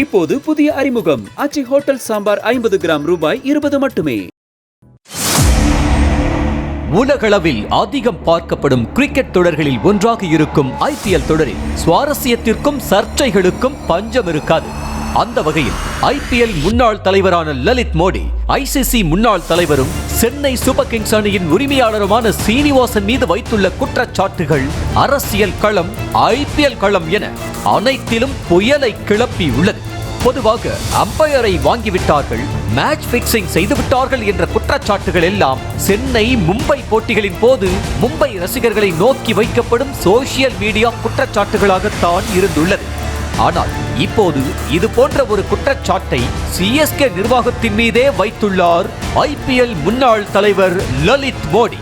இப்போது புதிய அறிமுகம் ஆச்சி ஹோட்டல் சாம்பார் 50 கிராம் ரூபாய் 20 மட்டுமே. உலகளவில் அதிகம் பார்க்கப்படும் கிரிக்கெட் தொடர்களில் ஒன்றாக இருக்கும் IPL தொடரில் சுவாரஸ்யத்திற்கும் சர்ச்சைகளுக்கும் பஞ்சம் இருக்காது. அந்த வகையில் IPL முன்னாள் தலைவரான லலித் மோடி, ICC முன்னாள் தலைவரும் சென்னை சூப்பர் கிங்ஸ் அணியின் உரிமையாளருமான சீனிவாசன் மீது வைத்துள்ள குற்றச்சாட்டுகள் அரசியல் களம், IPL களம் என அனைத்திலும் புயலை கிளப்பி உள்ளது. பொதுவாக அம்பையரை வாங்கிவிட்டார்கள், மேட்ச் பிக்சிங் செய்துவிட்டார்கள் என்ற குற்றச்சாட்டுகள் எல்லாம் சென்னை மும்பை போட்டிகளின் போது மும்பை ரசிகர்களை நோக்கி வைக்கப்படும் சோசியல் மீடியா குற்றச்சாட்டுகளாகத்தான் இருந்துள்ளது. ஆனால் இப்போது இது போன்ற ஒரு குற்றச்சாட்டை CSK நிர்வாகத்தின் மீதே வைத்துள்ளார் IPL முன்னாள் தலைவர் லலித் மோடி.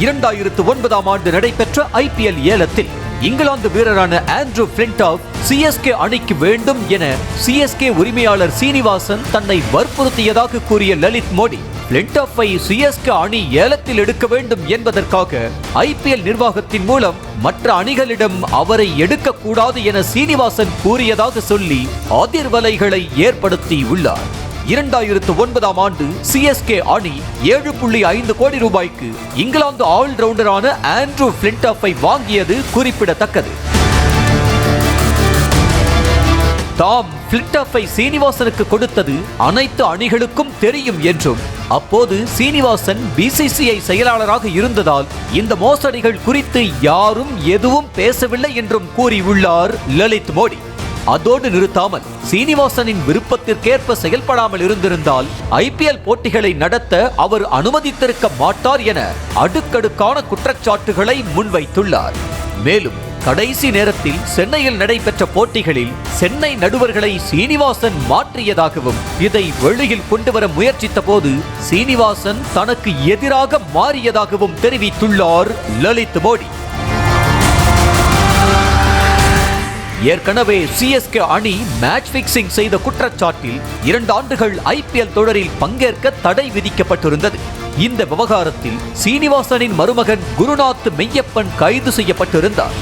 2009 ஆண்டு நடைபெற்ற IPL ஏலத்தில் இங்கிலாந்து வீரரான ஆண்ட்ரூ பிளின்டாஃப் CSK அணிக்கு வேண்டும் என CSK உரிமையாளர் சீனிவாசன் தன்னை வற்புறுத்தியதாக கூறிய லலித் மோடி, பிளின்டாஃபை CSK அணி ஏலத்தில் எடுக்க வேண்டும் என்பதற்காக IPL நிர்வாகத்தின் மூலம் மற்ற அணிகளிடம் அவரை எடுக்கக்கூடாது என சீனிவாசன் கூறியதாக சொல்லி அதிர்வலைகளை ஏற்படுத்தி உள்ளார். 2009 ஆண்டு CSK அணி 7.5 கோடி ரூபாய்க்கு இங்கிலாந்து ஆல்ரவுண்டரான ஆண்ட்ரூ பிளின்டாஃபை வாங்கியது குறிப்பிடத்தக்கது. தாம் பிளின்டாஃபை சீனிவாசனுக்கு கொடுத்தது அனைத்து அணிகளுக்கும் தெரியும் என்றும், அப்போது சீனிவாசன் BCCI செயலாளராக இருந்ததால் இந்த மோசடிகள் குறித்து யாரும் எதுவும் பேசவில்லை என்றும் கூறியுள்ளார் லலித் மோடி. அதோடு நிறுத்தாமல் சீனிவாசனின் விருப்பத்திற்கேற்ப செயல்படாமல் இருந்திருந்தால் IPL போட்டிகளை நடத்த அவர் அனுமதித்திருக்க மாட்டார் என அடுக்கடுக்கான குற்றச்சாட்டுகளை முன்வைத்துள்ளார். மேலும் கடைசி நேரத்தில் சென்னையில் நடைபெற்ற போட்டிகளில் சென்னை நடுவர்களை சீனிவாசன் மாற்றியதாகவும், இதை வெளியில் கொண்டுவர முயற்சித்த போது சீனிவாசன் தனக்கு எதிராக மாறியதாகவும் தெரிவித்துள்ளார் லலித் மோடி. ஏற்கனவே CSK அணி மேட்ச் பிக்சிங் செய்த குற்றச்சாட்டில் 2 ஆண்டுகள் IPL தொடரில் பங்கேற்க தடை விதிக்கப்பட்டிருந்தது. இந்த விவகாரத்தில் சீனிவாசனின் மருமகன் குருநாத் மெய்யப்பன் கைது செய்யப்பட்டிருந்தார்.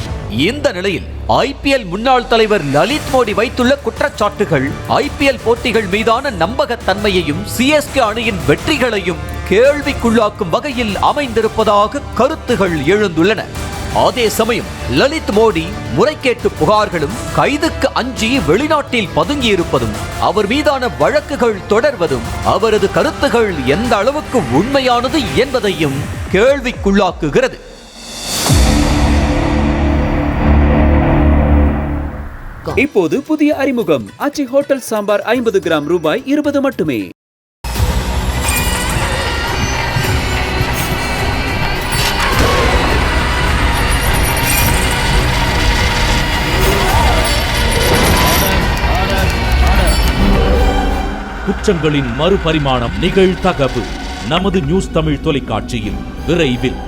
இந்த நிலையில் IPL முன்னாள் தலைவர் லலித் மோடி வைத்துள்ள குற்றச்சாட்டுகள் IPL போட்டிகள் மீதான நம்பகத்தன்மையையும் CSK அணியின் வெற்றிகளையும் கேள்விக்குள்ளாக்கும் வகையில் அமைந்திருப்பதாக கருத்துகள் எழுந்துள்ளன. அதே சமயம் லலித் மோடி முறைகேட்டு புகார்களும், கைதுக்கு அஞ்சி வெளிநாட்டில் பதுங்கியிருப்பதும், அவர் மீதான வழக்குகள் தொடர்வதும் அவரது கருத்துகள் எந்த அளவுக்கு உண்மையானது என்பதையும் கேள்விக்குள்ளாக்குகிறது. இப்போது புதிய அறிமுகம் ஆச்சி ஹோட்டல் சாம்பார் 50 கிராம் ரூபாய் 20 மட்டுமே. குற்றங்களின் மறுபரிமாணம் நிகழ்தகவு நமது நியூஸ் தமிழ் தொலைக்காட்சியில் விரைவில்.